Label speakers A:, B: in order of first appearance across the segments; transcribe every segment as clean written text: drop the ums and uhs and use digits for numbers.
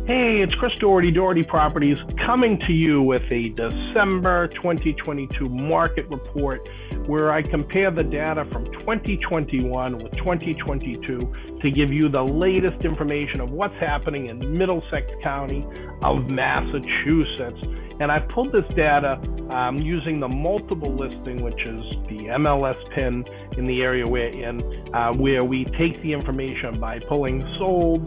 A: Hey, it's Chris Doherty, Doherty Properties, coming to you with a December 2022 market report where I compare the data from 2021 with 2022 to give you the latest information of what's happening in Middlesex County of Massachusetts. And I pulled this data using the multiple listing, which is the MLS pin in the area we're in, where we take the information by pulling solds,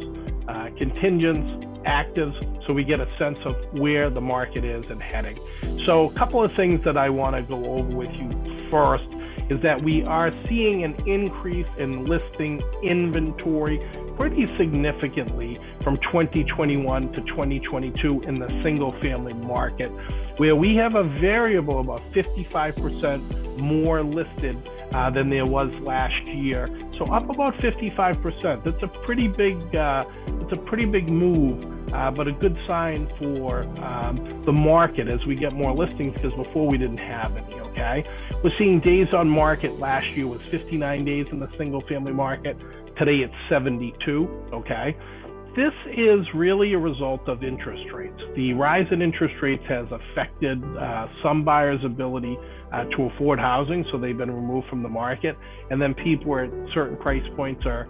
A: contingents, actives, so we get a sense of where the market is and heading. So a couple of things that I want to go over with you first is that we are seeing an increase in listing inventory pretty significantly from 2021 to 2022 in the single family market, where we have a variable about 55% more listed than there was last year. So up about 55%. That's a pretty big move, but a good sign for the market as we get more listings, because before we didn't have any. Okay, we're seeing days on market. Last year was 59 days in the single family market. Today it's 72. Okay. This is really a result of interest rates. The rise in interest rates has affected some buyers' ability to afford housing, so they've been removed from the market. And then people at certain price points are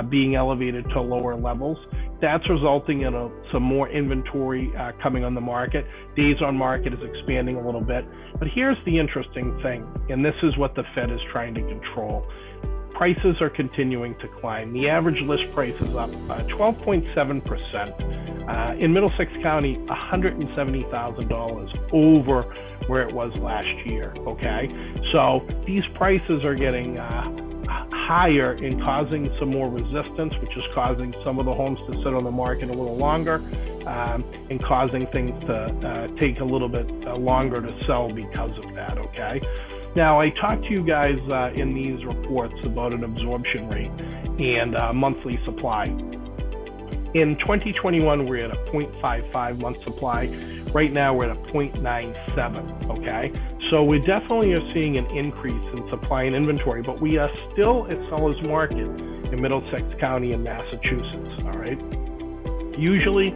A: being elevated to lower levels. That's resulting in some more inventory coming on the market. Days on market is expanding a little bit. But here's the interesting thing, and this is what the Fed is trying to control. Prices are continuing to climb. The average list price is up 12.7%. In Middlesex County, $170,000 over where it was last year, okay? So these prices are getting higher and causing some more resistance, which is causing some of the homes to sit on the market a little longer and causing things to take a little bit longer to sell because of that, okay? Now, I talked to you guys in these reports about an absorption rate and monthly supply. In 2021, we're at a 0.55 month supply. Right now, we're at a 0.97, okay? So we definitely are seeing an increase in supply and inventory, but we are still at seller's market in Middlesex County in Massachusetts, all right? Usually,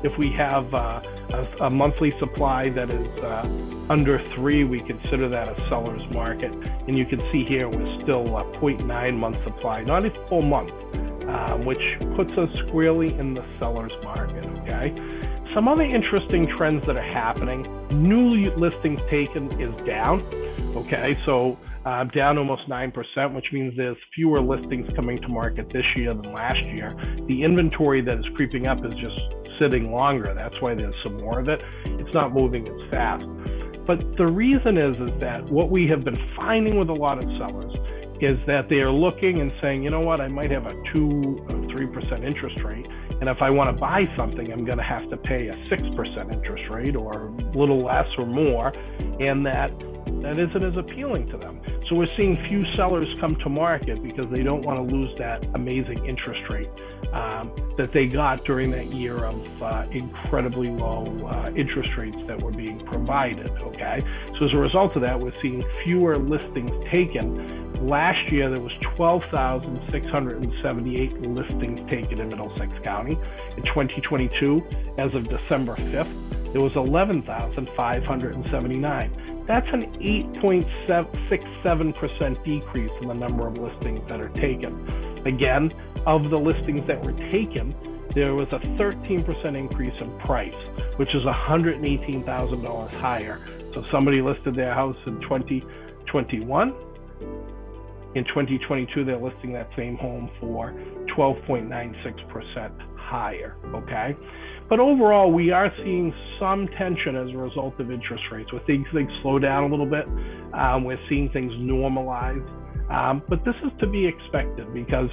A: if we have a monthly supply that is under 3, we consider that a seller's market. And you can see here we're still a 0.9 month supply, not a full month, which puts us squarely in the seller's market, okay? Some other interesting trends that are happening: new listings taken is down, okay? So down almost 9%, which means there's fewer listings coming to market this year than last year. The inventory that is creeping up is just sitting longer. That's why there's some more of it. It's not moving as fast. But the reason is that what we have been finding with a lot of sellers is that they are looking and saying, you know what, I might have a 2 or 3% interest rate, and if I want to buy something, I'm going to have to pay a 6% interest rate or a little less or more, and that isn't as appealing to them. So we're seeing few sellers come to market because they don't want to lose that amazing interest rate that they got during that year of incredibly low interest rates that were being provided, okay? So as a result of that, we're seeing fewer listings taken. Last year, there was 12,678 listings taken in Middlesex County. In 2022, as of December 5th, there was 11,579. That's an 8.67% decrease in the number of listings that are taken. Again, of the listings that were taken, there was a 13% increase in price, which is $118,000 higher. So somebody listed their house in 2021. In 2022, they're listing that same home for 12.96% higher, okay? But overall, we are seeing some tension as a result of interest rates. We're seeing things slow down a little bit. We're seeing things normalize. But this is to be expected because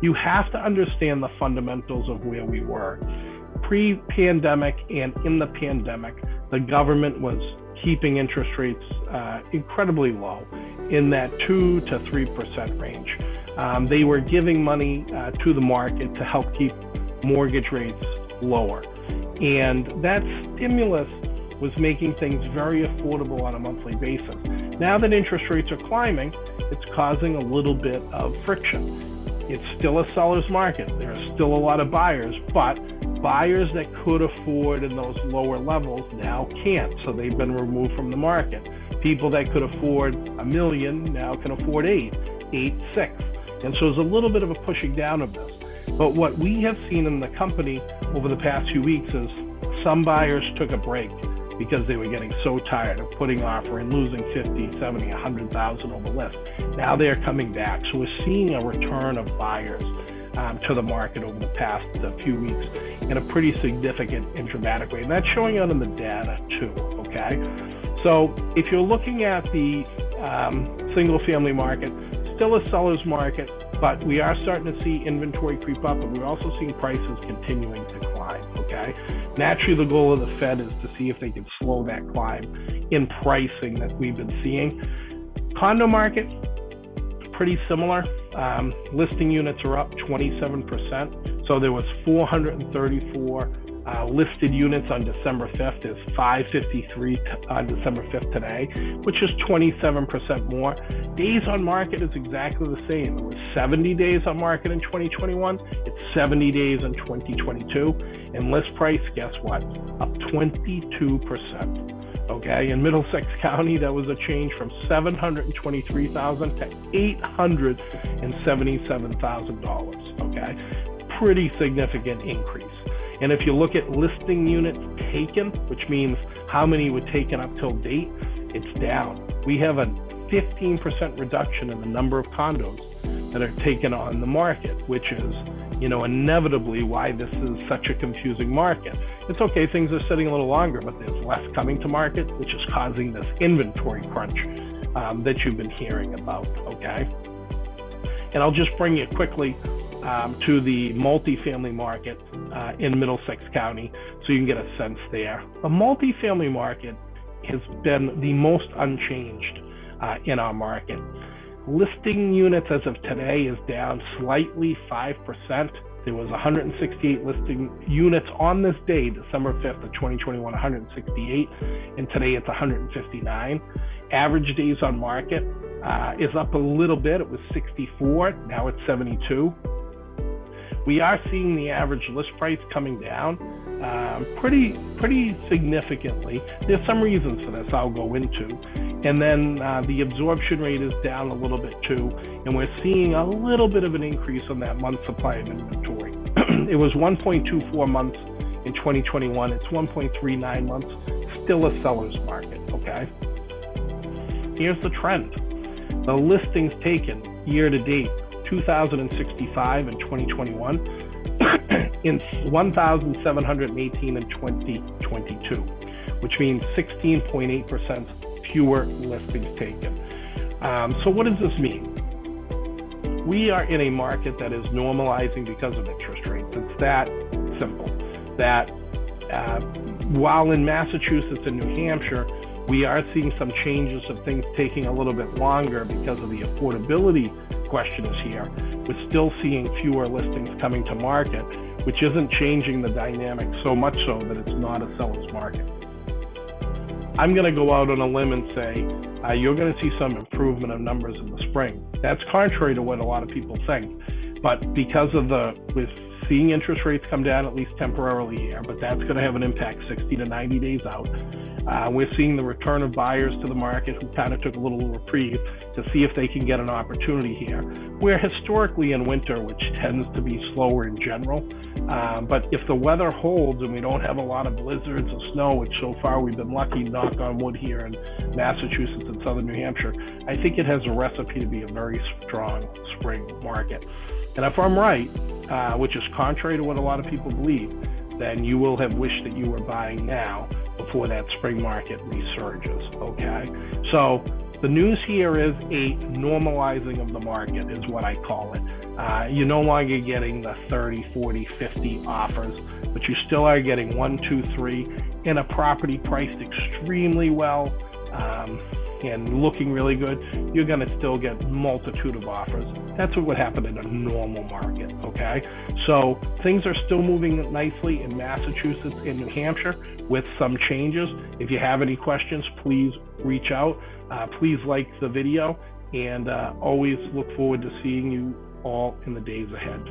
A: you have to understand the fundamentals of where we were. Pre-pandemic and in the pandemic, the government was keeping interest rates incredibly low, in that 2 to 3% range. They were giving money to the market to help keep mortgage rates lower. And that stimulus was making things very affordable on a monthly basis. Now that interest rates are climbing, it's causing a little bit of friction. It's still a seller's market. There are still a lot of buyers, but buyers that could afford in those lower levels now can't, so they've been removed from the market. People that could afford $1 million now can afford $8, $6. And so there's a little bit of a pushing down of this. But what we have seen in the company over the past few weeks is some buyers took a break because they were getting so tired of putting offer and losing 50, 70, 100,000 on the list. Now they're coming back. So we're seeing a return of buyers to the market over the past few weeks in a pretty significant and dramatic way. And that's showing out in the data too, okay? So if you're looking at the single family market, still a seller's market, but we are starting to see inventory creep up, and we're also seeing prices continuing to climb, okay? Naturally, the goal of the Fed is to see if they can slow that climb in pricing that we've been seeing. Condo market, pretty similar. Listing units are up 27%. So there was 434 listed units on December 5th. There's 553 on December 5th today, which is 27% more. Days on market is exactly the same. It was 70 days on market in 2021. It's 70 days in 2022. And list price, guess what? Up 22%. Okay, in Middlesex County, that was a change from $723,000 to $877,000. Okay, pretty significant increase. And if you look at listing units taken, which means how many were taken up till date, it's down. We have a 15% reduction in the number of condos that are taken on the market, which is, inevitably why this is such a confusing market. It's okay, things are sitting a little longer, but there's less coming to market, which is causing this inventory crunch that you've been hearing about, okay? And I'll just bring you quickly to the multifamily market in Middlesex County so you can get a sense there. The multifamily market has been the most unchanged in our market. Listing units as of today is down slightly 5%. There was 168 listing units on this day, December 5th of 2021, 168, and today it's 159. Average days on market is up a little bit. It was 64, now it's 72. We are seeing the average list price coming down pretty significantly. There's some reasons for this I'll go into. And then the absorption rate is down a little bit too. And we're seeing a little bit of an increase on that month supply of inventory. It was 1.24 months in 2021. It's 1.39 months, still a seller's market, okay? Here's the trend. The listings taken year to date, 2,065 in 2021, in 1,718 in 2022, which means 16.8% fewer listings taken. So what does this mean? We are in a market that is normalizing because of interest rates. It's that simple. That while in Massachusetts and New Hampshire, we are seeing some changes of things taking a little bit longer because of the affordability question is here. We're still seeing fewer listings coming to market, which isn't changing the dynamic so much so that it's not a seller's market. I'm going to go out on a limb and say you're going to see some improvement of numbers in the spring. That's contrary to what a lot of people think, but because of we're seeing interest rates come down at least temporarily here, but that's going to have an impact 60 to 90 days out. We're seeing the return of buyers to the market who kind of took a little reprieve to see if they can get an opportunity here. Where historically in winter, which tends to be slower in general, but if the weather holds and we don't have a lot of blizzards or snow, which so far we've been lucky, knock on wood, here in Massachusetts and southern New Hampshire, I think it has a recipe to be a very strong spring market. And if I'm right, which is contrary to what a lot of people believe, then you will have wished that you were buying now before that spring market resurges, okay? So the news here is a normalizing of the market is what I call it. You're no longer getting the 30, 40, 50 offers, but you still are getting 1, 2, 3 in a property priced extremely well and looking really good. You're going to still get multitude of offers. That's what would happen in a normal market, okay? So things are still moving nicely in Massachusetts and New Hampshire with some changes. If you have any questions, please reach out. Please like the video, and always look forward to seeing you all in the days ahead.